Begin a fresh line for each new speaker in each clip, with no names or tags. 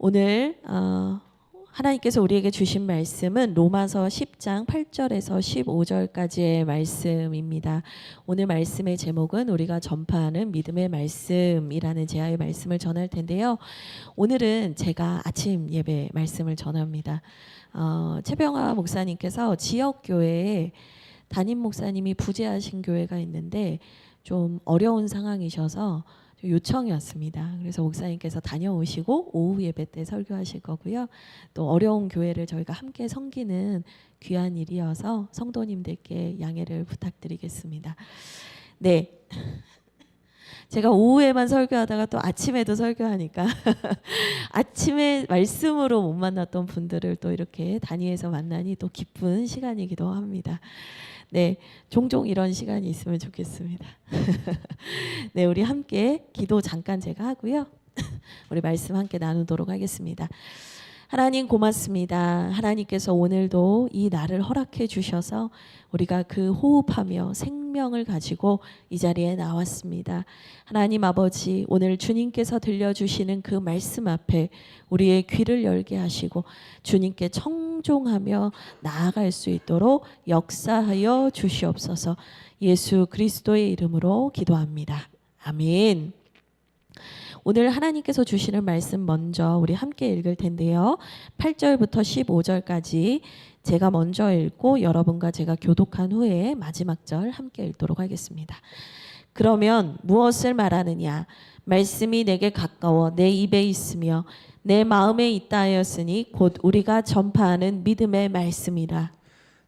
오늘 하나님께서 우리에게 주신 말씀은 로마서 10장 8절에서 15절까지의 말씀입니다. 오늘 말씀의 제목은 우리가 전파하는 믿음의 말씀이라는 제하의 말씀을 전할 텐데요. 오늘은 제가 아침 예배 말씀을 전합니다. 최병화 목사님께서 지역교회에 담임 목사님이 부재하신 교회가 있는데 좀 어려운 상황이셔서 요청이 왔습니다. 그래서 목사님께서 다녀오시고 오후 예배 때 설교하실 거고요. 또 어려운 교회를 저희가 함께 섬기는 귀한 일이어서 성도님들께 양해를 부탁드리겠습니다. 네. 제가 오후에만 설교하다가 또 아침에도 설교하니까 아침에 말씀으로 못 만났던 분들을 또 이렇게 단위에서 만나니 또 기쁜 시간이기도 합니다. 네, 종종 이런 시간이 있으면 좋겠습니다. 네, 우리 함께 기도 잠깐 제가 하고요. 우리 말씀 함께 나누도록 하겠습니다. 하나님 고맙습니다. 하나님께서 오늘도 이 날을 허락해 주셔서 우리가 그 호흡하며 생명을 가지고 이 자리에 나왔습니다. 하나님 아버지, 오늘 주님께서 들려주시는 그 말씀 앞에 우리의 귀를 열게 하시고 주님께 청종하며 나아갈 수 있도록 역사하여 주시옵소서. 예수 그리스도의 이름으로 기도합니다. 아멘. 오늘 하나님께서 주시는 말씀 먼저 우리 함께 읽을 텐데요. 8절부터 15절까지 제가 먼저 읽고 여러분과 제가 교독한 후에 마지막 절 함께 읽도록 하겠습니다. 그러면 무엇을 말하느냐? 말씀이 내게 가까워 내 입에 있으며 내 마음에 있다 하였으니 곧 우리가 전파하는 믿음의 말씀이라.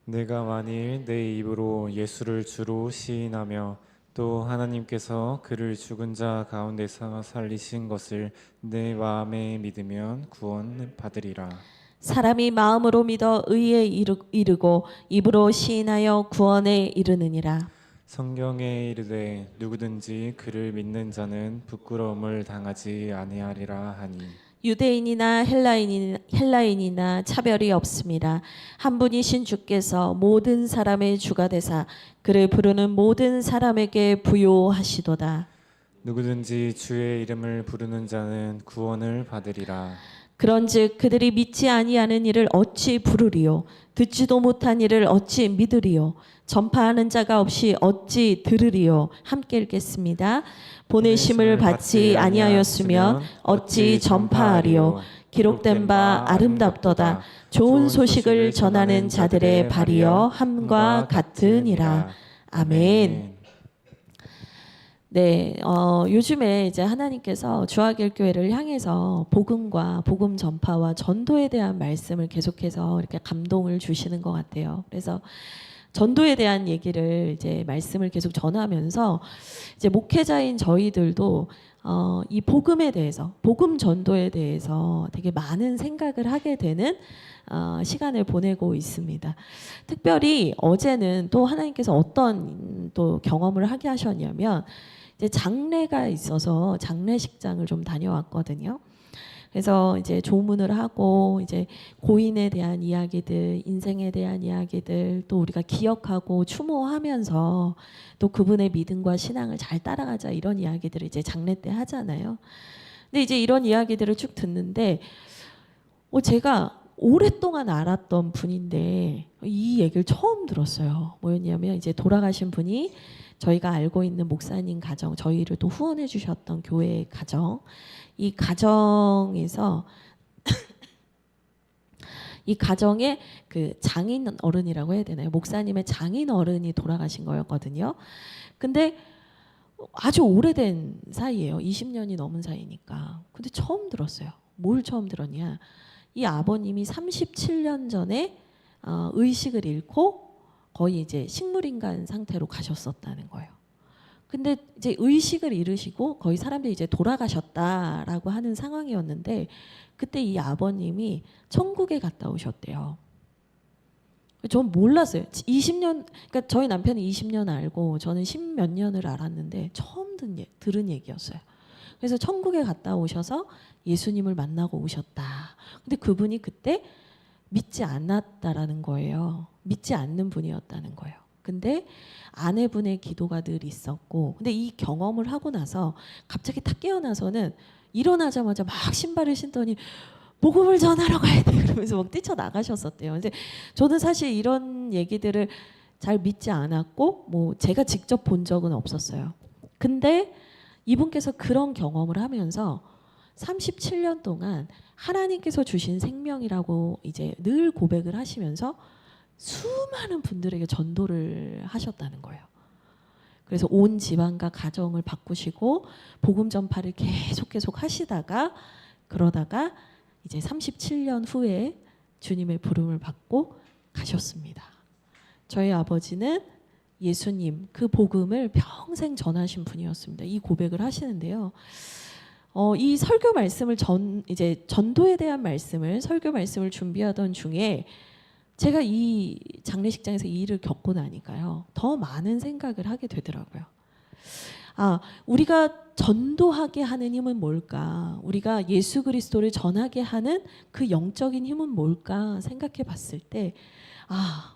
내가 만일 내 입으로 예수를 주로 시인하며 또 하나님께서 그를 죽은 자 가운데서 살리신 것을 내 마음에 믿으면 구원 받으리라.
사람이 마음으로 믿어 의에 이르고 입으로 시인하여 구원에 이르느니라.
성경에 이르되 누구든지 그를 믿는 자는 부끄러움을 당하지 아니하리라 하니
유대인이나 헬라인이나 차별이 없습니다. 한 분이신 주께서 모든 사람의 주가 되사 그를 부르는 모든 사람에게 부요하시도다.
누구든지 주의 이름을 부르는 자는 구원을 받으리라.
그런즉 그들이 믿지 아니하는 이를 어찌 부르리요? 듣지도 못한 이를 어찌 믿으리요? 전파하는 자가 없이 어찌 들으리요? 함께 읽겠습니다. 보내심을 받지 아니하였으면 어찌 전파하리요? 기록된 바 아름답도다. 좋은 소식을 전하는 자들의 발이여 함과 같으니라. 아멘. 네, 요즘에 이제 하나님께서 주하길 교회를 향해서 복음과 복음 전파와 전도에 대한 말씀을 계속해서 이렇게 감동을 주시는 것 같아요. 그래서 전도에 대한 얘기를 이제 말씀을 계속 전하면서 이제 목회자인 저희들도 이 복음에 대해서, 복음 전도에 대해서 되게 많은 생각을 하게 되는 시간을 보내고 있습니다. 특별히 어제는 또 하나님께서 어떤 또 경험을 하게 하셨냐면 이제 장례가 있어서 장례식장을 좀 다녀왔거든요. 그래서 이제 조문을 하고 이제 고인에 대한 이야기들, 인생에 대한 이야기들 또 우리가 기억하고 추모하면서 또 그분의 믿음과 신앙을 잘 따라가자 이런 이야기들을 이제 장례 때 하잖아요. 근데 이제 이런 이야기들을 쭉 듣는데 제가 오랫동안 알았던 분인데 이 얘기를 처음 들었어요. 뭐였냐면 이제 돌아가신 분이 저희가 알고 있는 목사님 가정, 저희를 또 후원해 주셨던 교회 가정, 이 가정에서 이 가정의 그 장인 어른이라고 해야 되나요? 목사님의 장인 어른이 돌아가신 거였거든요. 근데 아주 오래된 사이예요. 20년이 넘은 사이니까. 근데 처음 들었어요. 뭘 처음 들었냐? 이 아버님이 37년 전에 의식을 잃고 거의 이제 식물인간 상태로 가셨었다는 거예요. 근데 이제 의식을 잃으시고 거의 사람들이 이제 돌아가셨다라고 하는 상황이었는데 그때 이 아버님이 천국에 갔다 오셨대요. 전 몰랐어요. 20년, 그러니까 저희 남편이 20년 알고 저는 10몇 년을 알았는데 처음 들은 얘기였어요. 그래서 천국에 갔다 오셔서 예수님을 만나고 오셨다. 근데 그분이 그때 믿지 않았다라는 거예요. 믿지 않는 분이었다는 거예요. 근데 아내분의 기도가 늘 있었고, 근데 이 경험을 하고 나서 갑자기 딱 깨어나서는 일어나자마자 막 신발을 신더니 복음을 전하러 가야 돼 그러면서 막 뛰쳐나가셨었대요. 근데 저는 사실 이런 얘기들을 잘 믿지 않았고 뭐 제가 직접 본 적은 없었어요. 근데 이분께서 그런 경험을 하면서 37년 동안 하나님께서 주신 생명이라고 이제 늘 고백을 하시면서 수많은 분들에게 전도를 하셨다는 거예요. 그래서 온 집안과 가정을 바꾸시고 복음 전파를 계속 하시다가 그러다가 이제 37년 후에 주님의 부름을 받고 가셨습니다. 저희 아버지는 예수님 그 복음을 평생 전하신 분이었습니다. 이 고백을 하시는데요. 이 설교 말씀을 이제 전도에 대한 말씀을 설교 말씀을 준비하던 중에 제가 이 장례식장에서 이 일을 겪고 나니까요. 더 많은 생각을 하게 되더라고요. 우리가 전도하게 하는 힘은 뭘까? 우리가 예수 그리스도를 전하게 하는 그 영적인 힘은 뭘까 생각해 봤을 때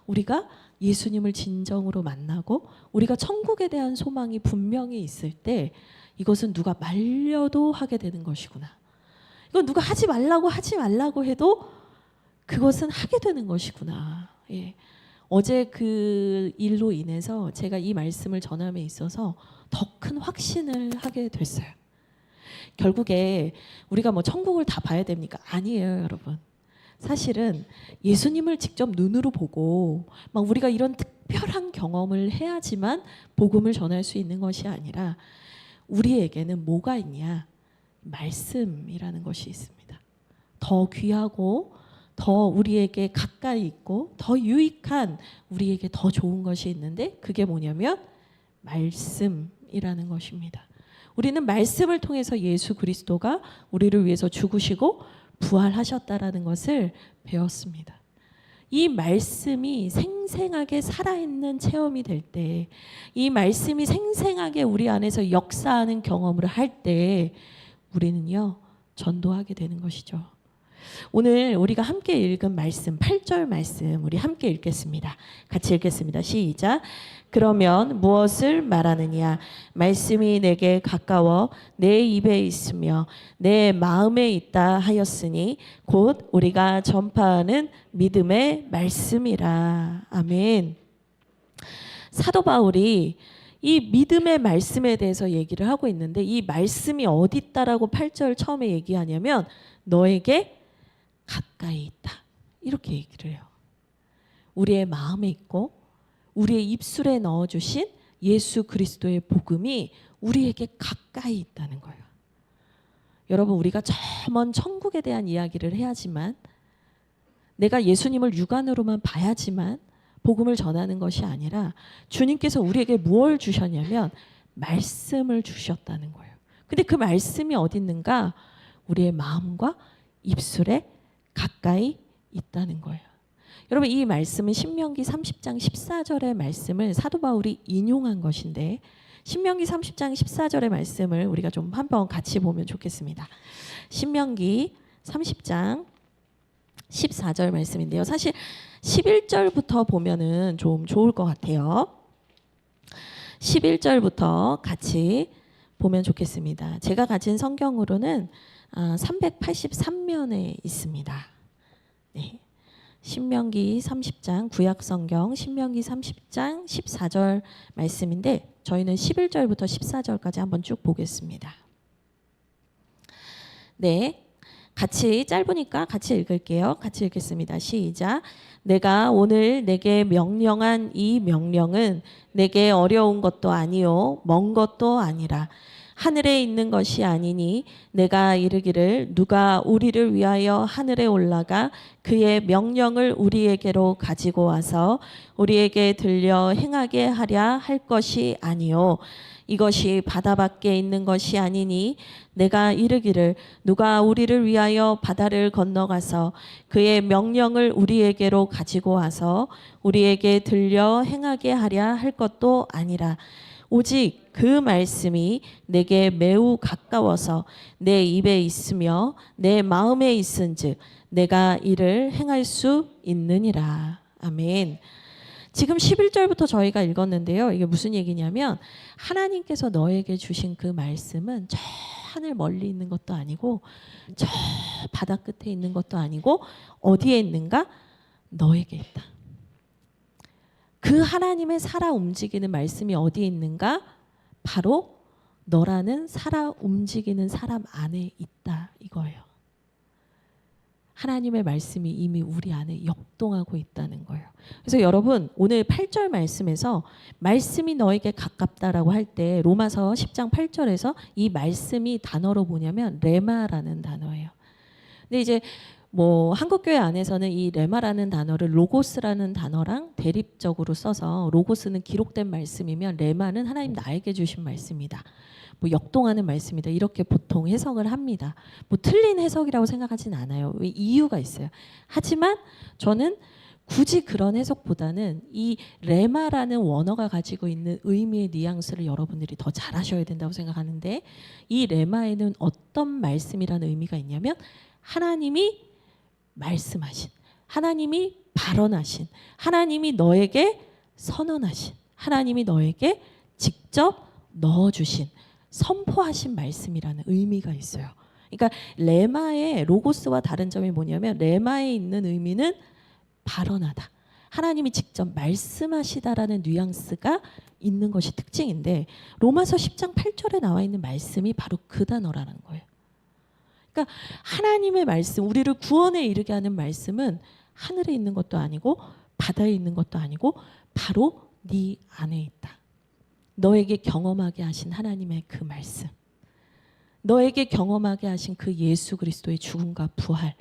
우리가 예수님을 진정으로 만나고 우리가 천국에 대한 소망이 분명히 있을 때 이것은 누가 말려도 하게 되는 것이구나. 이건 누가 하지 말라고 해도 그것은 하게 되는 것이구나. 예. 어제 그 일로 인해서 제가 이 말씀을 전함에 있어서 더 큰 확신을 하게 됐어요. 결국에 우리가 뭐 천국을 다 봐야 됩니까? 아니에요, 여러분. 사실은 예수님을 직접 눈으로 보고 막 우리가 이런 특별한 경험을 해야지만 복음을 전할 수 있는 것이 아니라 우리에게는 뭐가 있냐? 말씀이라는 것이 있습니다. 더 귀하고 더 우리에게 가까이 있고 더 유익한 우리에게 더 좋은 것이 있는데 그게 뭐냐면 말씀이라는 것입니다. 우리는 말씀을 통해서 예수 그리스도가 우리를 위해서 죽으시고 부활하셨다라는 것을 배웠습니다. 이 말씀이 생생하게 살아있는 체험이 될 때, 이 말씀이 생생하게 우리 안에서 역사하는 경험을 할 때 우리는요 전도하게 되는 것이죠. 오늘 우리가 함께 읽은 말씀 8절 말씀 우리 함께 읽겠습니다. 같이 읽겠습니다. 시작. 그러면 무엇을 말하느냐? 말씀이 내게 가까워 내 입에 있으며 내 마음에 있다 하였으니 곧 우리가 전파하는 믿음의 말씀이라. 아멘. 사도 바울이 이 믿음의 말씀에 대해서 얘기를 하고 있는데 이 말씀이 어디 있다라고 8절 처음에 얘기하냐면 너에게 가까이 있다. 이렇게 얘기를 해요. 우리의 마음에 있고 우리의 입술에 넣어주신 예수 그리스도의 복음이 우리에게 가까이 있다는 거예요. 여러분 우리가 저 먼 천국에 대한 이야기를 해야지만 내가 예수님을 육안으로만 봐야지만 복음을 전하는 것이 아니라 주님께서 우리에게 무엇을 주셨냐면 말씀을 주셨다는 거예요. 근데 그 말씀이 어디 있는가? 우리의 마음과 입술에 가까이 있다는 거예요. 여러분 이 말씀은 신명기 30장 14절의 말씀을 사도 바울이 인용한 것인데 신명기 30장 14절의 말씀을 우리가 좀 한번 같이 보면 좋겠습니다. 신명기 30장 14절 말씀인데요. 사실 11절부터 보면은 좀 좋을 것 같아요. 11절부터 같이 보면 좋겠습니다. 제가 가진 성경으로는 383면에 있습니다. 네. 신명기 30장 구약성경 신명기 30장 14절 말씀인데 저희는 11절부터 14절까지 한번 쭉 보겠습니다. 네, 같이 짧으니까 같이 읽을게요. 같이 읽겠습니다. 시작. 내가 오늘 내게 명령한 이 명령은 내게 어려운 것도 아니요 먼 것도 아니라 하늘에 있는 것이 아니니 내가 이르기를 누가 우리를 위하여 하늘에 올라가 그의 명령을 우리에게로 가지고 와서 우리에게 들려 행하게 하랴 할 것이 아니요 이것이 바다 밖에 있는 것이 아니니 내가 이르기를 누가 우리를 위하여 바다를 건너가서 그의 명령을 우리에게로 가지고 와서 우리에게 들려 행하게 하랴 할 것도 아니라 오직 그 말씀이 내게 매우 가까워서 내 입에 있으며 내 마음에 있은즉 내가 이를 행할 수 있느니라. 아멘. 지금 11절부터 저희가 읽었는데요. 이게 무슨 얘기냐면 하나님께서 너에게 주신 그 말씀은 저 하늘 멀리 있는 것도 아니고 저 바다 끝에 있는 것도 아니고 어디에 있는가? 너에게 있다. 그 하나님의 살아 움직이는 말씀이 어디에 있는가? 바로 너라는 살아 움직이는 사람 안에 있다 이거예요. 하나님의 말씀이 이미 우리 안에 역동하고 있다는 거예요. 그래서 여러분 오늘 8절 말씀에서 말씀이 너에게 가깝다라고 할 때 로마서 10장 8절에서 이 말씀이 단어로 뭐냐면 레마라는 단어예요. 근데 이제 뭐 한국교회 안에서는 이 레마라는 단어를 로고스라는 단어랑 대립적으로 써서 로고스는 기록된 말씀이면 레마는 하나님 나에게 주신 말씀이다. 뭐 역동하는 말씀이다. 이렇게 보통 해석을 합니다. 뭐 틀린 해석이라고 생각하진 않아요. 왜 이유가 있어요. 하지만 저는 굳이 그런 해석보다는 이 레마라는 원어가 가지고 있는 의미의 뉘앙스를 여러분들이 더 잘 아셔야 된다고 생각하는데 이 레마에는 어떤 말씀이라는 의미가 있냐면 하나님이 말씀하신, 하나님이 발언하신, 하나님이 너에게 선언하신, 하나님이 너에게 직접 넣어주신, 선포하신 말씀이라는 의미가 있어요. 그러니까 레마의 로고스와 다른 점이 뭐냐면 레마에 있는 의미는 발언하다. 하나님이 직접 말씀하시다라는 뉘앙스가 있는 것이 특징인데 로마서 10장 8절에 나와 있는 말씀이 바로 그 단어라는 거예요. 그러니까 하나님의 말씀, 우리를 구원에 이르게 하는 말씀은 하늘에 있는 것도 아니고 바다에 있는 것도 아니고 바로 네 안에 있다. 너에게 경험하게 하신 하나님의 그 말씀, 너에게 경험하게 하신 그 예수 그리스도의 죽음과 부활,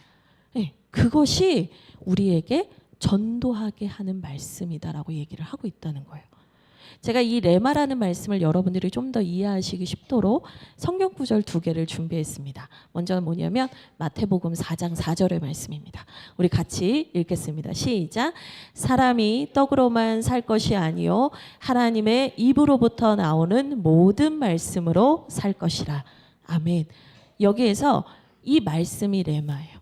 네, 그것이 우리에게 전도하게 하는 말씀이다라고 얘기를 하고 있다는 거예요. 제가 이 레마라는 말씀을 여러분들이 좀 더 이해하시기 쉽도록 성경 구절 2개를 준비했습니다. 먼저 뭐냐면 마태복음 4장 4절의 말씀입니다. 우리 같이 읽겠습니다. 시작. 사람이 떡으로만 살 것이 아니요 하나님의 입으로부터 나오는 모든 말씀으로 살 것이라. 아멘. 여기에서 이 말씀이 레마예요.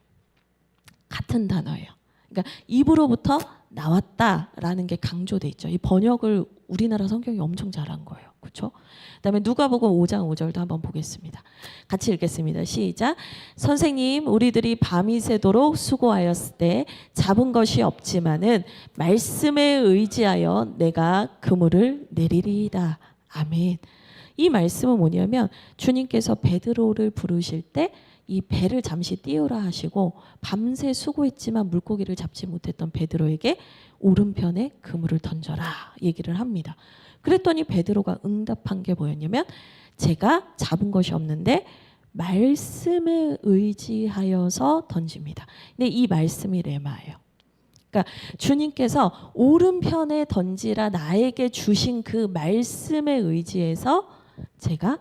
같은 단어예요. 그러니까 입으로부터 나왔다라는 게 강조돼 있죠. 이 번역을 우리나라 성경이 엄청 잘한 거예요. 그렇죠? 그다음에 누가복음 5장 5절도 한번 보겠습니다. 같이 읽겠습니다. 시작. 선생님, 우리들이 밤이 새도록 수고하였을 때 잡은 것이 없지만은 말씀에 의지하여 내가 그물을 내리리이다. 아멘. 이 말씀은 뭐냐면 주님께서 베드로를 부르실 때 이 배를 잠시 띄우라 하시고 밤새 수고했지만 물고기를 잡지 못했던 베드로에게 오른편에 그물을 던져라 얘기를 합니다. 그랬더니 베드로가 응답한 게 뭐였냐면 제가 잡은 것이 없는데 말씀에 의지하여서 던집니다. 근데 이 말씀이 레마예요. 그러니까 주님께서 오른편에 던지라 나에게 주신 그 말씀에 의지해서 제가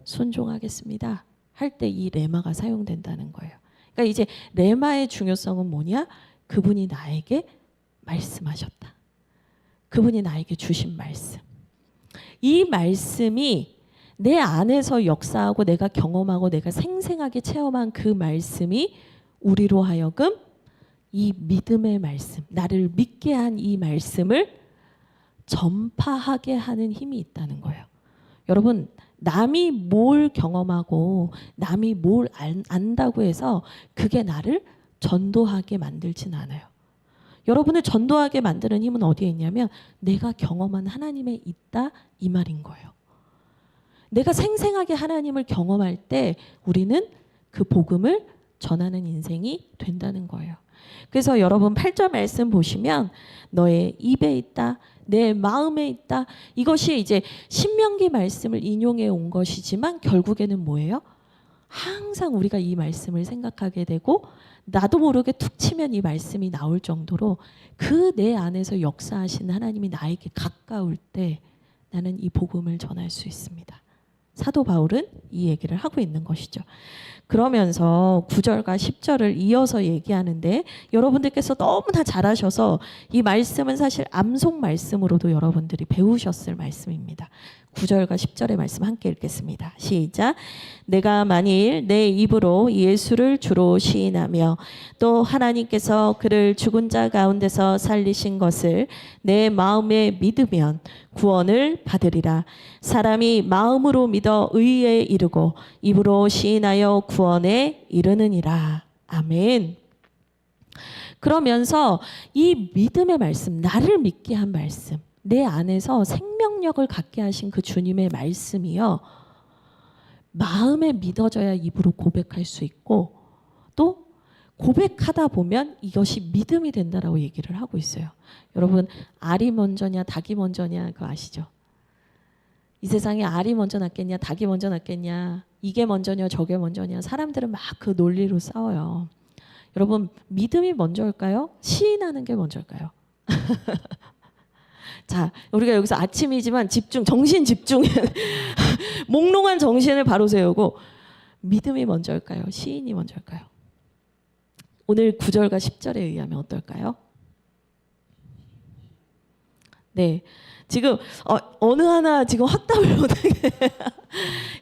순종하겠습니다. 할 때 이 레마가 사용된다는 거예요. 그러니까 이제 레마의 중요성은 뭐냐? 그분이 나에게 말씀하셨다. 그분이 나에게 주신 말씀. 이 말씀이 내 안에서 역사하고 내가 경험하고 내가 생생하게 체험한 그 말씀이 우리로 하여금 이 믿음의 말씀, 나를 믿게 한 이 말씀을 전파하게 하는 힘이 있다는 거예요. 여러분, 남이 뭘 경험하고 남이 뭘 안다고 해서 그게 나를 전도하게 만들진 않아요. 여러분을 전도하게 만드는 힘은 어디에 있냐면 내가 경험한 하나님에 있다 이 말인 거예요. 내가 생생하게 하나님을 경험할 때 우리는 그 복음을 전하는 인생이 된다는 거예요. 그래서 여러분 8절 말씀 보시면 너의 입에 있다, 내 마음에 있다. 이것이 이제 신명기 말씀을 인용해 온 것이지만 결국에는 뭐예요? 항상 우리가 이 말씀을 생각하게 되고 나도 모르게 툭 치면 이 말씀이 나올 정도로 그 내 안에서 역사하시는 하나님이 나에게 가까울 때 나는 이 복음을 전할 수 있습니다. 사도 바울은 이 얘기를 하고 있는 것이죠. 그러면서 9절과 10절을 이어서 얘기하는데 여러분들께서 너무나 잘하셔서 이 말씀은 사실 암송 말씀으로도 여러분들이 배우셨을 말씀입니다. 9절과 10절의 말씀 함께 읽겠습니다. 시작. 내가 만일 내 입으로 예수를 주로 시인하며 또 하나님께서 그를 죽은 자 가운데서 살리신 것을 내 마음에 믿으면 구원을 받으리라. 사람이 마음으로 믿어 의에 이르고 입으로 시인하여 구원에 이르느니라. 아멘. 그러면서 이 믿음의 말씀, 나를 믿게 한 말씀, 내 안에서 생명력을 갖게 하신 그 주님의 말씀이요, 마음에 믿어져야 입으로 고백할 수 있고, 또 고백하다 보면 이것이 믿음이 된다라고 얘기를 하고 있어요. 여러분, 알이 먼저냐 닭이 먼저냐 그거 아시죠? 이 세상에 알이 먼저 낫겠냐 닭이 먼저 낫겠냐, 이게 먼저냐 저게 먼저냐, 사람들은 막 그 논리로 싸워요. 여러분, 믿음이 먼저일까요? 시인하는 게 먼저일까요? 자, 우리가 여기서 아침이지만 집중, 정신 집중, 몽롱한 정신을 바로 세우고, 믿음이 먼저일까요? 시인이 먼저일까요? 오늘 9절과 10절에 의하면 어떨까요? 네, 지금 어느 하나 지금 확답을 못하게.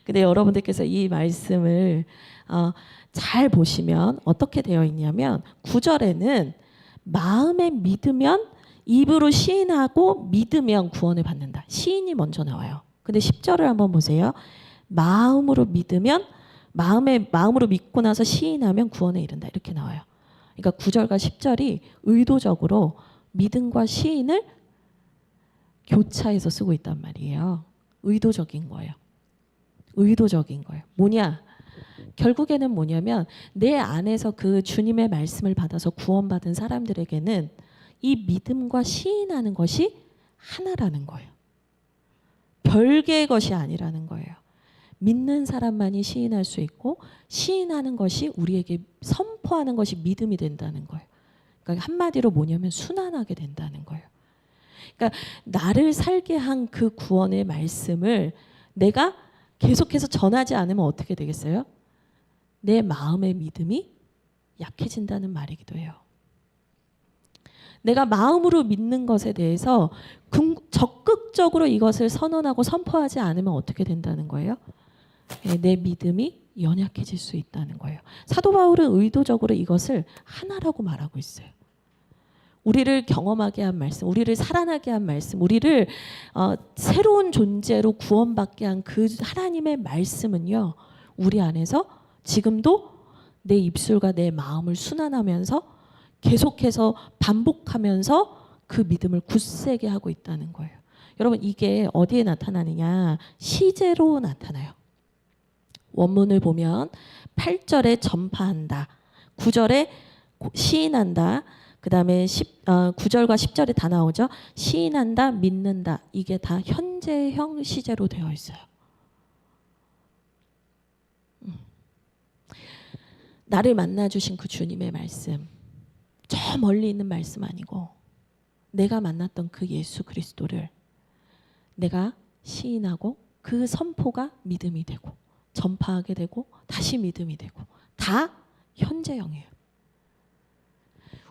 근데 여러분들께서 이 말씀을 잘 보시면 어떻게 되어 있냐면, 9절에는 마음에 믿으면, 입으로 시인하고 믿으면 구원을 받는다. 시인이 먼저 나와요. 근데 10절을 한번 보세요. 마음으로 믿으면, 마음으로 믿고 나서 시인하면 구원에 이른다. 이렇게 나와요. 그러니까 9절과 10절이 의도적으로 믿음과 시인을 교차해서 쓰고 있단 말이에요. 의도적인 거예요. 의도적인 거예요. 뭐냐? 결국에는 뭐냐면, 내 안에서 그 주님의 말씀을 받아서 구원받은 사람들에게는 이 믿음과 시인하는 것이 하나라는 거예요. 별개의 것이 아니라는 거예요. 믿는 사람만이 시인할 수 있고, 시인하는 것이 우리에게 선포하는 것이 믿음이 된다는 거예요. 그러니까 한마디로 뭐냐면 순환하게 된다는 거예요. 그러니까 나를 살게 한 그 구원의 말씀을 내가 계속해서 전하지 않으면 어떻게 되겠어요? 내 마음의 믿음이 약해진다는 말이기도 해요. 내가 마음으로 믿는 것에 대해서 적극적으로 이것을 선언하고 선포하지 않으면 어떻게 된다는 거예요? 내 믿음이 연약해질 수 있다는 거예요. 사도 바울은 의도적으로 이것을 하나라고 말하고 있어요. 우리를 경험하게 한 말씀, 우리를 살아나게 한 말씀, 우리를 새로운 존재로 구원받게 한 그 하나님의 말씀은요, 우리 안에서 지금도 내 입술과 내 마음을 순환하면서 계속해서 반복하면서 그 믿음을 굳세게 하고 있다는 거예요. 여러분, 이게 어디에 나타나느냐? 시제로 나타나요. 원문을 보면 8절에 전파한다, 9절에 시인한다, 그 다음에 9절과 10절에 다 나오죠. 시인한다, 믿는다, 이게 다 현재형 시제로 되어 있어요. 나를 만나주신 그 주님의 말씀, 저 멀리 있는 말씀 아니고 내가 만났던 그 예수 그리스도를 내가 시인하고 그 선포가 믿음이 되고 전파하게 되고 다시 믿음이 되고, 다 현재형이에요.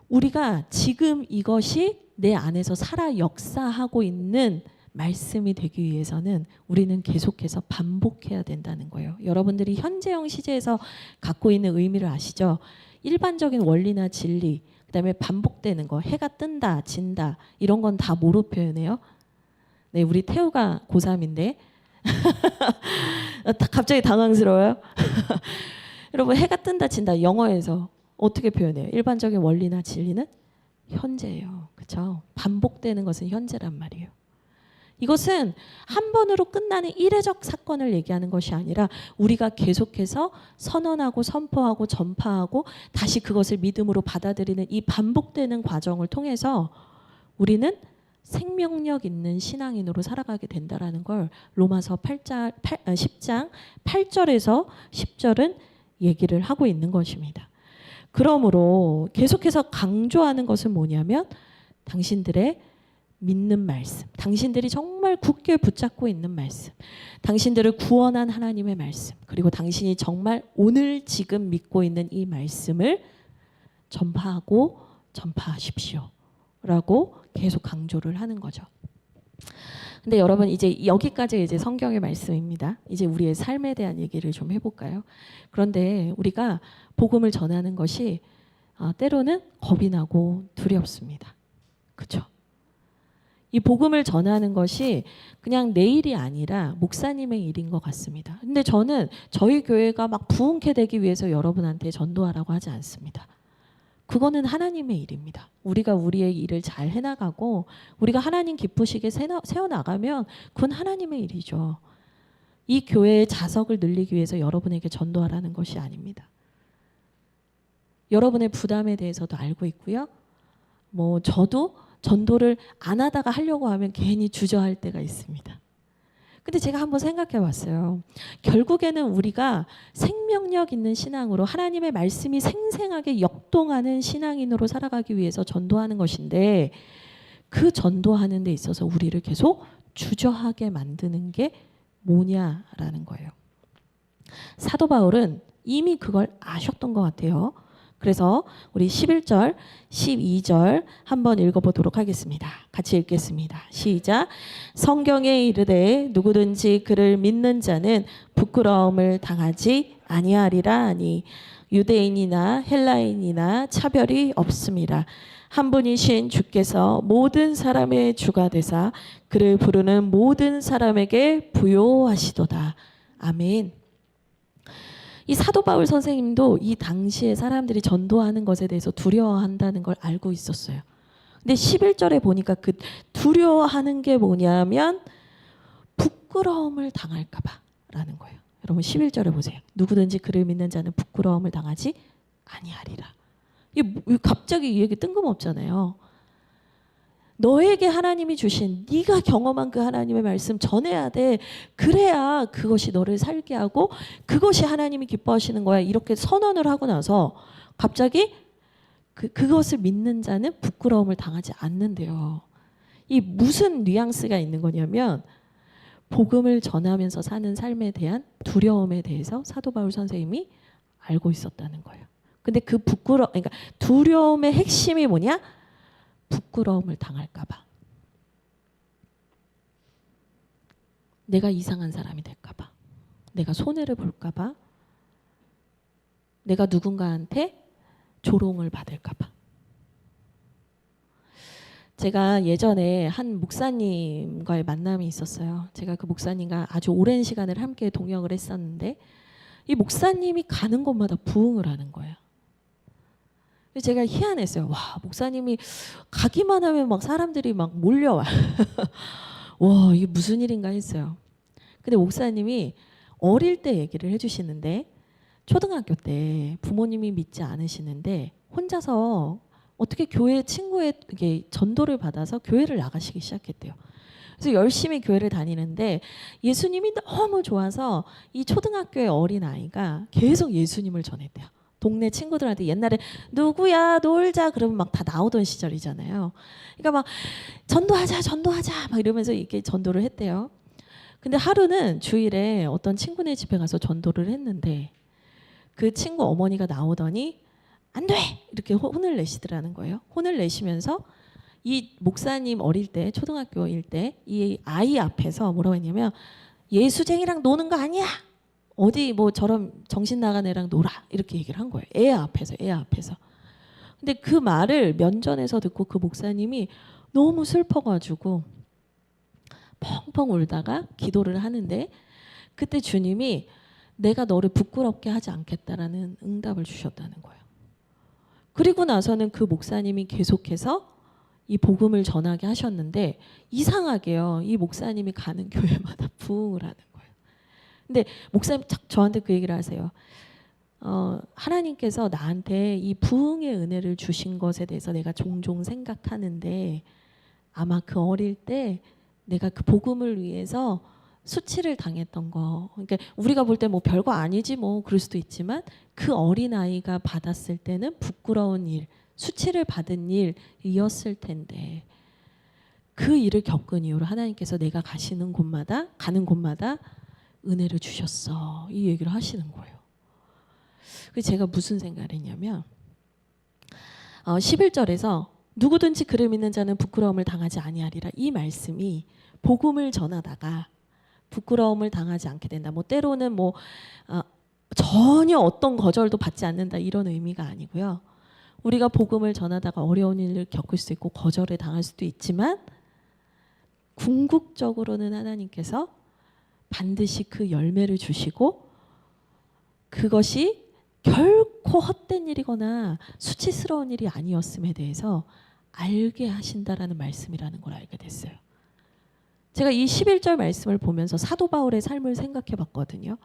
우리가 지금 이것이 내 안에서 살아 역사하고 있는 말씀이 되기 위해서는 우리는 계속해서 반복해야 된다는 거예요. 여러분들이 현재형 시제에서 갖고 있는 의미를 아시죠? 일반적인 원리나 진리, 그다음에 반복되는 거, 해가 뜬다, 진다, 이런 건 다 뭐로 표현해요? 네, 우리 태우가 고3인데 갑자기 당황스러워요. 여러분, 해가 뜬다, 진다, 영어에서 어떻게 표현해요? 일반적인 원리나 진리는 현재예요. 그렇죠? 반복되는 것은 현재란 말이에요. 이것은 한 번으로 끝나는 일회적 사건을 얘기하는 것이 아니라 우리가 계속해서 선언하고 선포하고 전파하고 다시 그것을 믿음으로 받아들이는 이 반복되는 과정을 통해서 우리는 생명력 있는 신앙인으로 살아가게 된다라는 걸 로마서 10장 8절에서 10절은 얘기를 하고 있는 것입니다. 그러므로 계속해서 강조하는 것은 뭐냐면, 당신들의 믿는 말씀, 당신들이 정말 굳게 붙잡고 있는 말씀, 당신들을 구원한 하나님의 말씀, 그리고 당신이 정말 오늘 지금 믿고 있는 이 말씀을 전파하고 전파하십시오 라고 계속 강조를 하는 거죠. 근데 여러분 이제 여기까지 이제 성경의 말씀입니다. 이제 우리의 삶에 대한 얘기를 좀 해볼까요? 그런데 우리가 복음을 전하는 것이 때로는 겁이 나고 두렵습니다. 그렇죠? 이 복음을 전하는 것이 그냥 내 일이 아니라 목사님의 일인 것 같습니다. 근데 저는 저희 교회가 막 부흥케 되기 위해서 여러분한테 전도하라고 하지 않습니다. 그거는 하나님의 일입니다. 우리가 우리의 일을 잘 해나가고 우리가 하나님 기쁘시게 세워나가면 그건 하나님의 일이죠. 이 교회의 자석을 늘리기 위해서 여러분에게 전도하라는 것이 아닙니다. 여러분의 부담에 대해서도 알고 있고요. 저도 전도를 안 하다가 하려고 하면 괜히 주저할 때가 있습니다. 근데 제가 한번 생각해 봤어요. 결국에는 우리가 생명력 있는 신앙으로 하나님의 말씀이 생생하게 역동하는 신앙인으로 살아가기 위해서 전도하는 것인데 그 전도하는 데 있어서 우리를 계속 주저하게 만드는 게 뭐냐라는 거예요. 사도 바울은 이미 그걸 아셨던 것 같아요. 그래서 우리 11절, 12절 한번 읽어보도록 하겠습니다. 같이 읽겠습니다. 시작. 성경에 이르되 누구든지 그를 믿는 자는 부끄러움을 당하지 아니하리라 하니 유대인이나 헬라인이나 차별이 없음이라. 한 분이신 주께서 모든 사람의 주가 되사 그를 부르는 모든 사람에게 부요하시도다. 아멘. 이 사도 바울 선생님도 이 당시에 사람들이 전도하는 것에 대해서 두려워한다는 걸 알고 있었어요. 근데 11절에 보니까 그 두려워하는 게 뭐냐면 부끄러움을 당할까 봐라는 거예요. 여러분 11절에 보세요. 누구든지 그를 믿는 자는 부끄러움을 당하지 아니하리라. 이게 갑자기 이 얘기 뜬금없잖아요. 너에게 하나님이 주신 네가 경험한 그 하나님의 말씀 전해야 돼. 그래야 그것이 너를 살게 하고 그것이 하나님이 기뻐하시는 거야. 이렇게 선언을 하고 나서 갑자기 그것을 믿는 자는 부끄러움을 당하지 않는데요. 이 무슨 뉘앙스가 있는 거냐면 복음을 전하면서 사는 삶에 대한 두려움에 대해서 사도 바울 선생님이 알고 있었다는 거예요. 근데 그러니까 두려움의 핵심이 뭐냐? 부끄러움을 당할까 봐. 내가 이상한 사람이 될까 봐. 내가 손해를 볼까 봐. 내가 누군가한테 조롱을 받을까 봐. 제가 예전에 한 목사님과의 만남이 있었어요. 제가 그 목사님과 아주 오랜 시간을 함께 동역을 했었는데 이 목사님이 가는 곳마다 부흥을 하는 거예요. 제가 희한했어요. 와, 목사님이 가기만 하면 막 사람들이 막 몰려와. 와, 이게 무슨 일인가 했어요. 근데 목사님이 어릴 때 얘기를 해주시는데 초등학교 때 부모님이 믿지 않으시는데 혼자서 어떻게 교회 친구에게 전도를 받아서 교회를 나가시기 시작했대요. 그래서 열심히 교회를 다니는데 예수님이 너무 좋아서 이 초등학교의 어린 아이가 계속 예수님을 전했대요. 동네 친구들한테 옛날에 누구야 놀자 그러면 막 다 나오던 시절이잖아요. 그러니까 막 전도하자 막 이러면서 이렇게 전도를 했대요. 근데 하루는 주일에 어떤 친구네 집에 가서 전도를 했는데 그 친구 어머니가 나오더니 안 돼! 이렇게 혼을 내시더라는 거예요. 혼을 내시면서 이 목사님 어릴 때 초등학교일 때 이 아이 앞에서 뭐라고 했냐면 예수쟁이랑 노는 거 아니야. 어디 저런 정신 나간 애랑 놀아 이렇게 얘기를 한 거예요. 애 앞에서. 근데 그 말을 면전에서 듣고 그 목사님이 너무 슬퍼가지고 펑펑 울다가 기도를 하는데 그때 주님이 내가 너를 부끄럽게 하지 않겠다라는 응답을 주셨다는 거예요. 그리고 나서는 그 목사님이 계속해서 이 복음을 전하게 하셨는데 이상하게요. 이 목사님이 가는 교회마다 부흥을 하는 거예요. 근데 목사님 저한테 그 얘기를 하세요. 하나님께서 나한테 이 부흥의 은혜를 주신 것에 대해서 내가 종종 생각하는데 아마 그 어릴 때 내가 그 복음을 위해서 수치를 당했던 거. 그러니까 우리가 볼 때 별거 아니지 그럴 수도 있지만 그 어린 아이가 받았을 때는 부끄러운 일, 수치를 받은 일이었을 텐데 그 일을 겪은 이후로 하나님께서 내가 가는 곳마다 은혜를 주셨어. 이 얘기를 하시는 거예요. 그래서 제가 무슨 생각을 했냐면 11절에서 누구든지 그를 믿는 자는 부끄러움을 당하지 아니하리라. 이 말씀이 복음을 전하다가 부끄러움을 당하지 않게 된다. 뭐 때로는 전혀 어떤 거절도 받지 않는다 이런 의미가 아니고요. 우리가 복음을 전하다가 어려운 일을 겪을 수 있고 거절을 당할 수도 있지만 궁극적으로는 하나님께서 반드시 그 열매를 주시고 그것이 결코 헛된 일이거나 수치스러운 일이 아니었음에 대해서 알게 하신다라는 말씀이라는 걸 알게 됐어요. 제가 이 11절 말씀을 보면서 사도 바울의 삶을 생각해 봤거든요.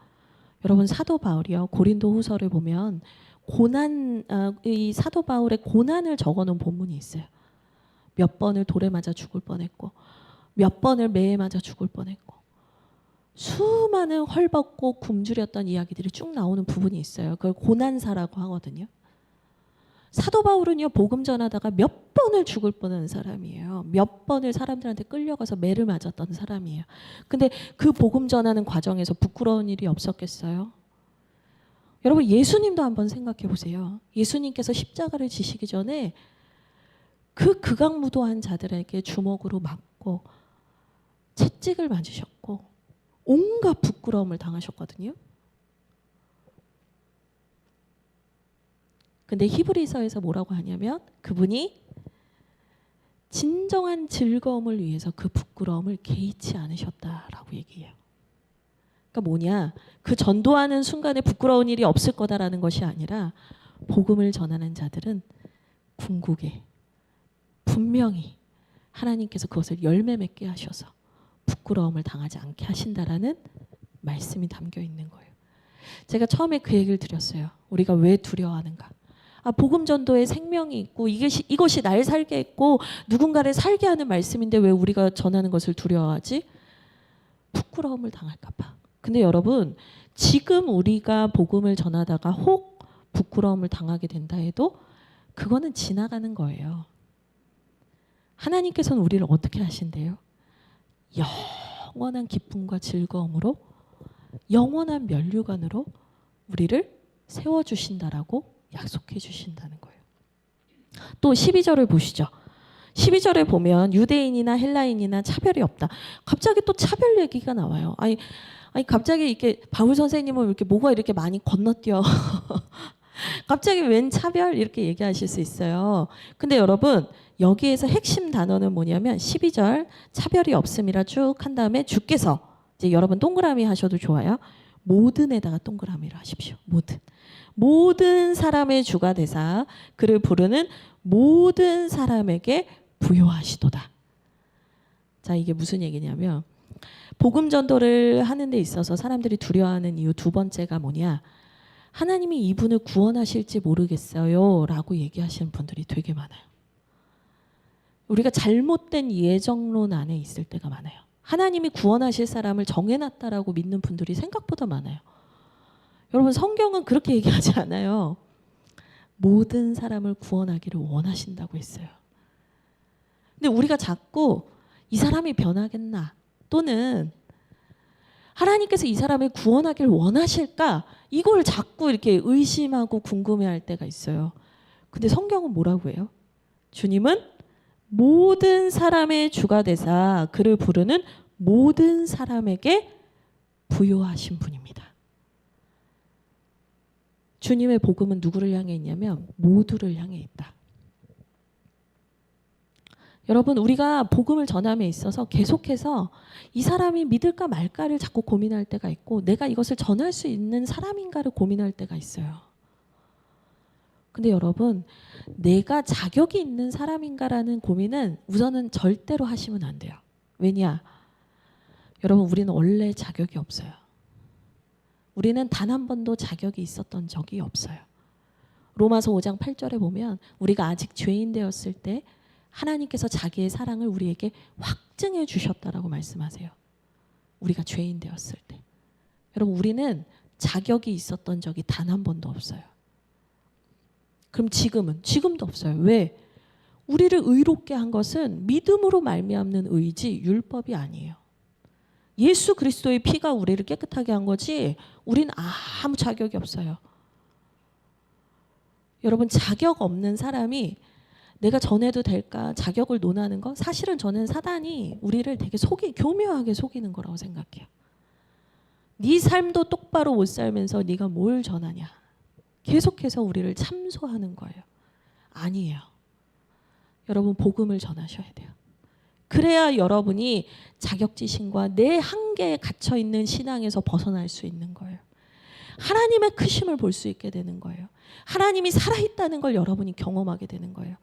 여러분 사도 바울이요. 고린도 후서를 보면 이 사도 바울의 고난을 적어놓은 본문이 있어요. 몇 번을 돌에 맞아 죽을 뻔했고 몇 번을 매에 맞아 죽을 뻔했고 수많은 헐벗고 굶주렸던 이야기들이 쭉 나오는 부분이 있어요. 그걸 고난사라고 하거든요. 사도 바울은요 복음 전하다가 몇 번을 죽을 뻔한 사람이에요. 몇 번을 사람들한테 끌려가서 매를 맞았던 사람이에요. 근데 그 복음 전하는 과정에서 부끄러운 일이 없었겠어요? 여러분 예수님도 한번 생각해 보세요. 예수님께서 십자가를 지시기 전에 그 극악무도한 자들에게 주먹으로 맞고 채찍을 맞으셨고 온갖 부끄러움을 당하셨거든요. 근데 히브리서에서 뭐라고 하냐면 그분이 진정한 즐거움을 위해서 그 부끄러움을 개의치 않으셨다라고 얘기해요. 그러니까 뭐냐? 그 전도하는 순간에 부끄러운 일이 없을 거다라는 것이 아니라 복음을 전하는 자들은 궁극에 분명히 하나님께서 그것을 열매 맺게 하셔서 부끄러움을 당하지 않게 하신다라는 말씀이 담겨 있는 거예요. 제가 처음에 그 얘기를 드렸어요. 우리가 왜 두려워하는가? 복음 전도에 생명이 있고 이것이 날 살게 했고 누군가를 살게 하는 말씀인데 왜 우리가 전하는 것을 두려워하지? 부끄러움을 당할까 봐. 근데 여러분 지금 우리가 복음을 전하다가 혹 부끄러움을 당하게 된다 해도 그거는 지나가는 거예요. 하나님께서는 우리를 어떻게 하신대요? 영원한 기쁨과 즐거움으로 영원한 면류관으로 우리를 세워주신다라고 약속해 주신다는 거예요. 또 12절을 보시죠. 12절에 보면 유대인이나 헬라인이나 차별이 없다. 갑자기 또 차별 얘기가 나와요. 아니 갑자기 이렇게 바울 선생님은 이렇게 뭐가 이렇게 많이 건너뛰어. 갑자기 웬 차별 이렇게 얘기하실 수 있어요. 근데 여러분 여기에서 핵심 단어는 뭐냐면 12절 차별이 없음이라 쭉 한 다음에 주께서 이제 여러분 동그라미 하셔도 좋아요. 모든에다가 동그라미를 하십시오. 모든 사람의 주가 되사 그를 부르는 모든 사람에게 부요하시도다. 자, 이게 무슨 얘기냐면 복음 전도를 하는 데 있어서 사람들이 두려워하는 이유 두 번째가 뭐냐? 하나님이 이분을 구원하실지 모르겠어요 라고 얘기하시는 분들이 되게 많아요. 우리가 잘못된 예정론 안에 있을 때가 많아요. 하나님이 구원하실 사람을 정해놨다라고 믿는 분들이 생각보다 많아요. 여러분 성경은 그렇게 얘기하지 않아요. 모든 사람을 구원하기를 원하신다고 했어요. 근데 우리가 자꾸 이 사람이 변하겠나 또는 하나님께서 이 사람을 구원하기를 원하실까 이걸 자꾸 이렇게 의심하고 궁금해할 때가 있어요. 근데 성경은 뭐라고 해요? 주님은 모든 사람의 주가 되사 그를 부르는 모든 사람에게 부요하신 분입니다. 주님의 복음은 누구를 향해 있냐면 모두를 향해 있다. 여러분 우리가 복음을 전함에 있어서 계속해서 이 사람이 믿을까 말까를 자꾸 고민할 때가 있고 내가 이것을 전할 수 있는 사람인가를 고민할 때가 있어요. 근데 여러분 내가 자격이 있는 사람인가라는 고민은 우선은 절대로 하시면 안 돼요. 왜냐? 여러분 우리는 원래 자격이 없어요. 우리는 단 한 번도 자격이 있었던 적이 없어요. 로마서 5장 8절에 보면 우리가 아직 죄인 되었을 때 하나님께서 자기의 사랑을 우리에게 확증해 주셨다라고 말씀하세요. 우리가 죄인 되었을 때. 여러분 우리는 자격이 있었던 적이 단 한 번도 없어요. 그럼 지금도 없어요. 왜? 우리를 의롭게 한 것은 믿음으로 말미암는 의지 율법이 아니에요. 예수 그리스도의 피가 우리를 깨끗하게 한 거지 우린 아무 자격이 없어요. 여러분 자격 없는 사람이 내가 전해도 될까 자격을 논하는 거, 사실은 저는 사단이 우리를 되게 교묘하게 속이는 거라고 생각해요. 네 삶도 똑바로 못 살면서 네가 뭘 전하냐. 계속해서 우리를 참소하는 거예요. 아니에요. 여러분 복음을 전하셔야 돼요. 그래야 여러분이 자격지심과 내 한계에 갇혀 있는 신앙에서 벗어날 수 있는 거예요. 하나님의 크심을 볼 수 있게 되는 거예요. 하나님이 살아있다는 걸 여러분이 경험하게 되는 거예요.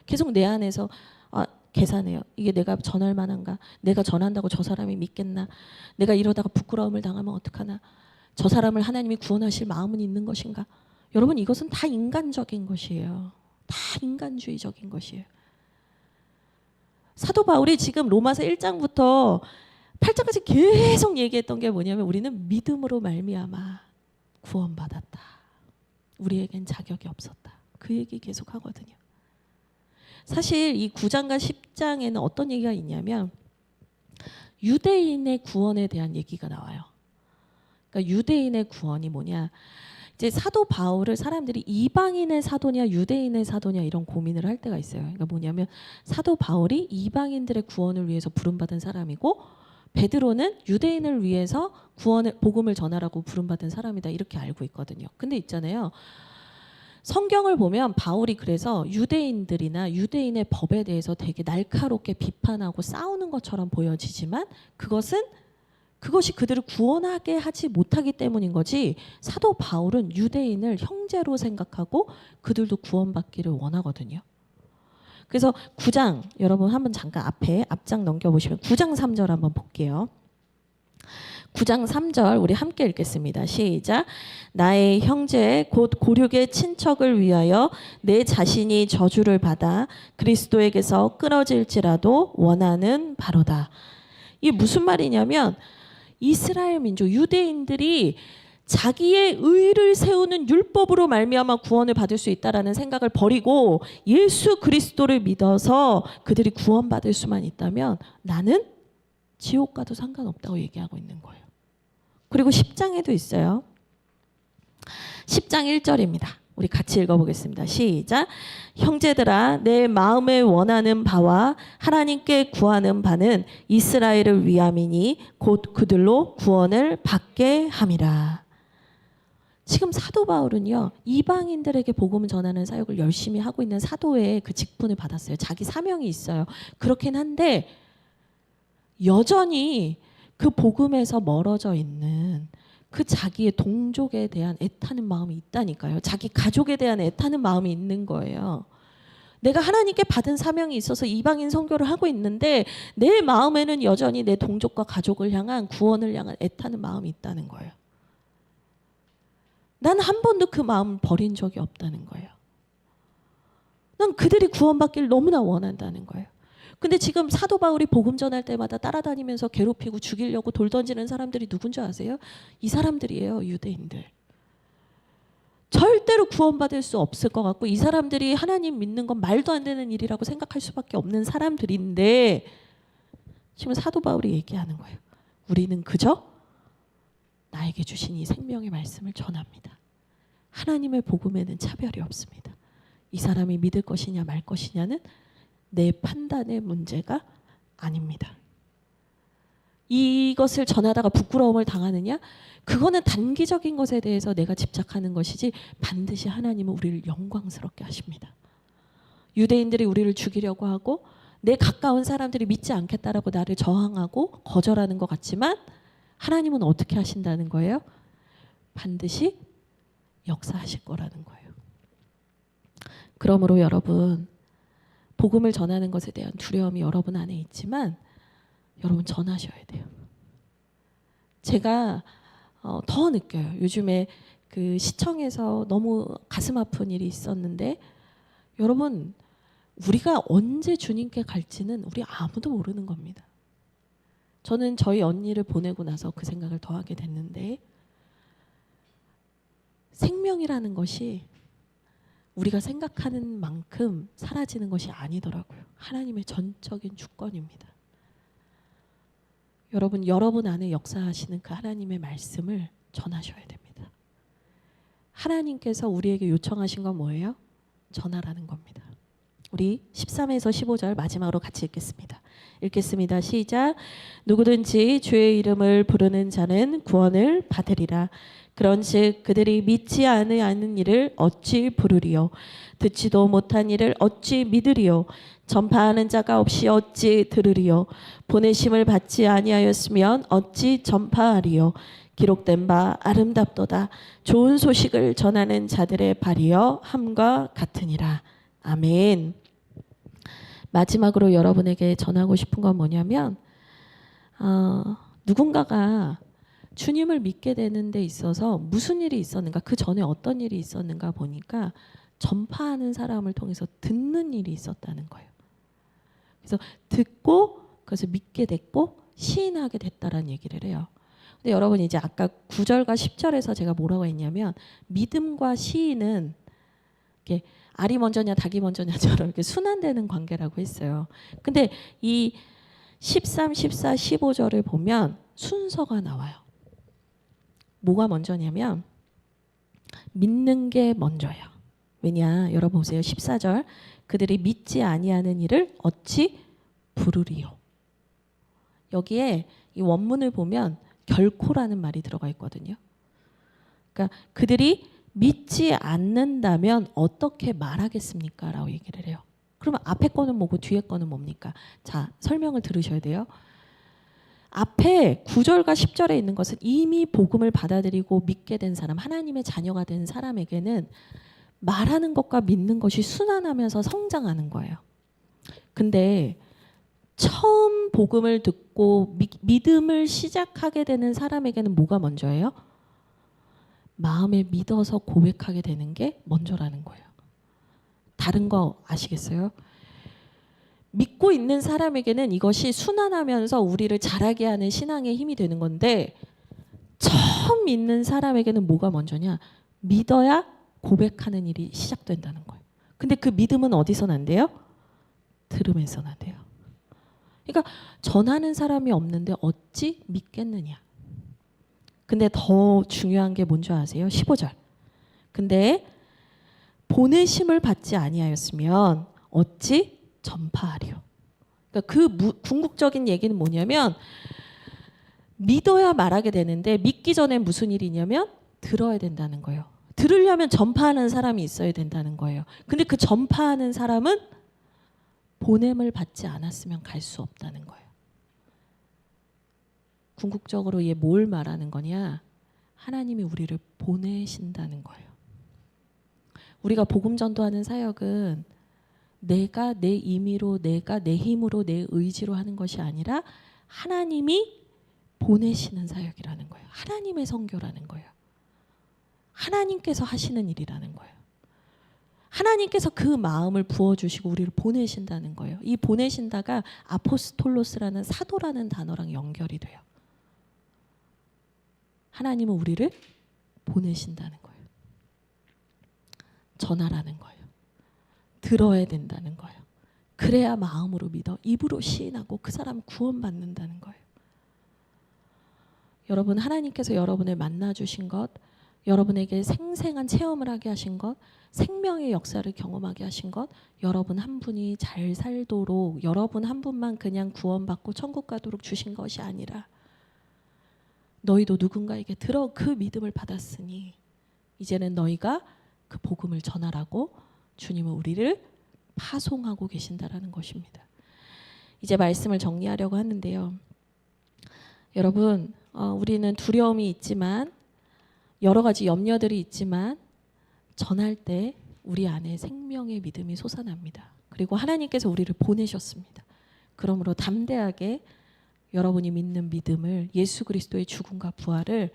계속 내 안에서 계산해요. 이게 내가 전할 만한가? 내가 전한다고 저 사람이 믿겠나? 내가 이러다가 부끄러움을 당하면 어떡하나? 저 사람을 하나님이 구원하실 마음은 있는 것인가? 여러분 이것은 다 인간적인 것이에요. 다 인간주의적인 것이에요. 사도 바울이 지금 로마서 1장부터 8장까지 계속 얘기했던 게 뭐냐면 우리는 믿음으로 말미암아 구원받았다. 우리에겐 자격이 없었다. 그 얘기 계속 하거든요. 사실 이 9장과 10장에는 어떤 얘기가 있냐면 유대인의 구원에 대한 얘기가 나와요. 그러니까 유대인의 구원이 뭐냐? 이제 사도 바울을 사람들이 이방인의 사도냐 유대인의 사도냐 이런 고민을 할 때가 있어요. 그러니까 뭐냐면 사도 바울이 이방인들의 구원을 위해서 부름받은 사람이고 베드로는 유대인을 위해서 복음을 전하라고 부름받은 사람이다 이렇게 알고 있거든요. 근데 있잖아요. 성경을 보면 바울이 그래서 유대인들이나 유대인의 법에 대해서 되게 날카롭게 비판하고 싸우는 것처럼 보여지지만 그것이 그들을 구원하게 하지 못하기 때문인 거지 사도 바울은 유대인을 형제로 생각하고 그들도 구원받기를 원하거든요. 그래서 9장 여러분 한번 잠깐 앞장 넘겨보시면 9장 3절 한번 볼게요. 9장 3절 우리 함께 읽겠습니다. 시작. 나의 형제 곧 고륙의 친척을 위하여 내 자신이 저주를 받아 그리스도에게서 끊어질지라도 원하는 바로다. 이게 무슨 말이냐면 이스라엘 민족 유대인들이 자기의 의를 세우는 율법으로 말미암아 구원을 받을 수 있다라는 생각을 버리고 예수 그리스도를 믿어서 그들이 구원받을 수만 있다면 나는 지옥 가도 상관없다고 얘기하고 있는 거예요. 그리고 10장에도 있어요. 10장 1절입니다. 우리 같이 읽어보겠습니다. 시작. 형제들아 내 마음에 원하는 바와 하나님께 구하는 바는 이스라엘을 위함이니 곧 그들로 구원을 받게 함이라. 지금 사도 바울은요 이방인들에게 복음 전하는 사역을 열심히 하고 있는 사도의 그 직분을 받았어요. 자기 사명이 있어요. 그렇긴 한데 여전히 그 복음에서 멀어져 있는 그 자기의 동족에 대한 애타는 마음이 있다니까요. 자기 가족에 대한 애타는 마음이 있는 거예요. 내가 하나님께 받은 사명이 있어서 이방인 선교를 하고 있는데 내 마음에는 여전히 내 동족과 가족을 향한 구원을 향한 애타는 마음이 있다는 거예요. 난 한 번도 그 마음을 버린 적이 없다는 거예요. 난 그들이 구원받기를 너무나 원한다는 거예요. 근데 지금 사도 바울이 복음 전할 때마다 따라다니면서 괴롭히고 죽이려고 돌 던지는 사람들이 누군지 아세요? 이 사람들이에요. 유대인들. 절대로 구원받을 수 없을 것 같고 이 사람들이 하나님 믿는 건 말도 안 되는 일이라고 생각할 수밖에 없는 사람들인데 지금 사도 바울이 얘기하는 거예요. 우리는 그저 나에게 주신 이 생명의 말씀을 전합니다. 하나님의 복음에는 차별이 없습니다. 이 사람이 믿을 것이냐 말 것이냐는 내 판단의 문제가 아닙니다. 이것을 전하다가 부끄러움을 당하느냐? 그거는 단기적인 것에 대해서 내가 집착하는 것이지 반드시 하나님은 우리를 영광스럽게 하십니다. 유대인들이 우리를 죽이려고 하고 내 가까운 사람들이 믿지 않겠다라고 나를 저항하고 거절하는 것 같지만 하나님은 어떻게 하신다는 거예요? 반드시 역사하실 거라는 거예요. 그러므로 여러분 복음을 전하는 것에 대한 두려움이 여러분 안에 있지만 여러분 전하셔야 돼요. 제가 더 느껴요. 요즘에 그 시청에서 너무 가슴 아픈 일이 있었는데 여러분 우리가 언제 주님께 갈지는 우리 아무도 모르는 겁니다. 저는 저희 언니를 보내고 나서 그 생각을 더 하게 됐는데 생명이라는 것이 우리가 생각하는 만큼 사라지는 것이 아니더라고요. 하나님의 전적인 주권입니다. 여러분 안에 역사하시는 그 하나님의 말씀을 전하셔야 됩니다. 하나님께서 우리에게 요청하신 건 뭐예요? 전하라는 겁니다. 우리 13에서 15절 마지막으로 같이 읽겠습니다. 읽겠습니다. 시작. 누구든지 주의 이름을 부르는 자는 구원을 받으리라. 그런즉 그들이 믿지 아니하는 일을 어찌 부르리요? 듣지도 못한 일을 어찌 믿으리요? 전파하는 자가 없이 어찌 들으리요? 보내심을 받지 아니하였으면 어찌 전파하리요? 기록된 바 아름답도다. 좋은 소식을 전하는 자들의 발이여 함과 같으니라. 아멘. 마지막으로 여러분에게 전하고 싶은 건 뭐냐면 누군가가 주님을 믿게 되는 데 있어서 무슨 일이 있었는가, 그 전에 어떤 일이 있었는가 보니까 전파하는 사람을 통해서 듣는 일이 있었다는 거예요. 그래서 듣고 그것을 믿게 됐고 시인하게 됐다라는 얘기를 해요. 근데 여러분 이제 아까 9절과 10절에서 제가 뭐라고 했냐면 믿음과 시인은 이렇게 알이 먼저냐 닭이 먼저냐처럼 이렇게 순환되는 관계라고 했어요. 근데 이 13, 14, 15절을 보면 순서가 나와요. 뭐가 먼저냐면 믿는 게 먼저예요. 왜냐? 여러분 보세요. 14절. 그들이 믿지 아니하는 일을 어찌 부르리요. 여기에 이 원문을 보면 결코라는 말이 들어가 있거든요. 그러니까 그들이 믿지 않는다면 어떻게 말하겠습니까? 라고 얘기를 해요. 그러면 앞에 거는 뭐고 뒤에 거는 뭡니까? 자, 설명을 들으셔야 돼요. 앞에 9절과 10절에 있는 것은 이미 복음을 받아들이고 믿게 된 사람, 하나님의 자녀가 된 사람에게는 말하는 것과 믿는 것이 순환하면서 성장하는 거예요. 근데 처음 복음을 듣고 믿음을 시작하게 되는 사람에게는 뭐가 먼저예요? 마음에 믿어서 고백하게 되는 게 먼저라는 거예요. 다른 거 아시겠어요? 믿고 있는 사람에게는 이것이 순환하면서 우리를 자라게 하는 신앙의 힘이 되는 건데 처음 믿는 사람에게는 뭐가 먼저냐? 믿어야 고백하는 일이 시작된다는 거예요. 근데 그 믿음은 어디서 난대요? 들음에서 난대요. 그러니까 전하는 사람이 없는데 어찌 믿겠느냐. 근데 더 중요한 게 뭔지 아세요? 15절. 근데 보내심을 받지 아니하였으면 어찌 전파하리요. 그러니까 그 궁극적인 얘기는 뭐냐면 믿어야 말하게 되는데 믿기 전에 무슨 일이냐면 들어야 된다는 거예요. 들으려면 전파하는 사람이 있어야 된다는 거예요. 근데 그 전파하는 사람은 보냄을 받지 않았으면 갈 수 없다는 거예요. 궁극적으로 얘 뭘 말하는 거냐? 하나님이 우리를 보내신다는 거예요. 우리가 복음 전도하는 사역은 내가 내 임의로, 내가 내 힘으로, 내 의지로 하는 것이 아니라 하나님이 보내시는 사역이라는 거예요. 하나님의 선교라는 거예요. 하나님께서 하시는 일이라는 거예요. 하나님께서 그 마음을 부어주시고 우리를 보내신다는 거예요. 이 보내신다가 아포스톨로스라는 사도라는 단어랑 연결이 돼요. 하나님은 우리를 보내신다는 거예요. 전하라는 거예요. 들어야 된다는 거예요. 그래야 마음으로 믿어 입으로 시인하고 그 사람 구원받는다는 거예요. 여러분, 하나님께서 여러분을 만나주신 것, 여러분에게 생생한 체험을 하게 하신 것, 생명의 역사를 경험하게 하신 것, 여러분 한 분이 잘 살도록 여러분 한 분만 그냥 구원받고 천국 가도록 주신 것이 아니라 너희도 누군가에게 들어 그 믿음을 받았으니 이제는 너희가 그 복음을 전하라고 주님은 우리를 파송하고 계신다라는 것입니다. 이제 말씀을 정리하려고 하는데요. 여러분, 우리는 두려움이 있지만 여러 가지 염려들이 있지만 전할 때 우리 안에 생명의 믿음이 솟아납니다. 그리고 하나님께서 우리를 보내셨습니다. 그러므로 담대하게 여러분이 믿는 믿음을, 예수 그리스도의 죽음과 부활을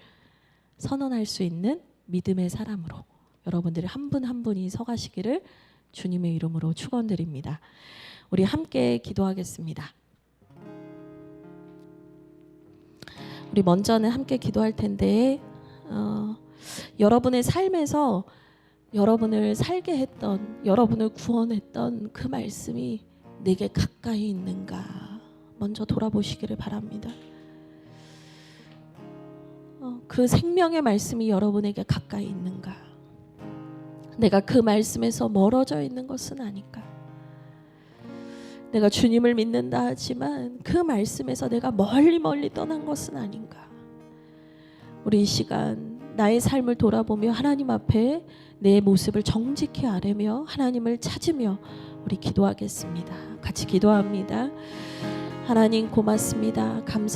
선언할 수 있는 믿음의 사람으로 여러분들이 한 분 한 분이 서가시기를 주님의 이름으로 축원드립니다. 우리 함께 기도하겠습니다. 우리 먼저는 함께 기도할 텐데 여러분의 삶에서 여러분을 살게 했던, 여러분을 구원했던 그 말씀이 내게 가까이 있는가 먼저 돌아보시기를 바랍니다. 그 생명의 말씀이 여러분에게 가까이 있는가? 내가 그 말씀에서 멀어져 있는 것은 아닐까? 내가 주님을 믿는다 하지만 그 말씀에서 내가 멀리 떠난 것은 아닌가. 우리 이 시간 나의 삶을 돌아보며 하나님 앞에 내 모습을 정직히 아뢰며 하나님을 찾으며 우리 기도하겠습니다. 같이 기도합니다. 하나님 고맙습니다. 감사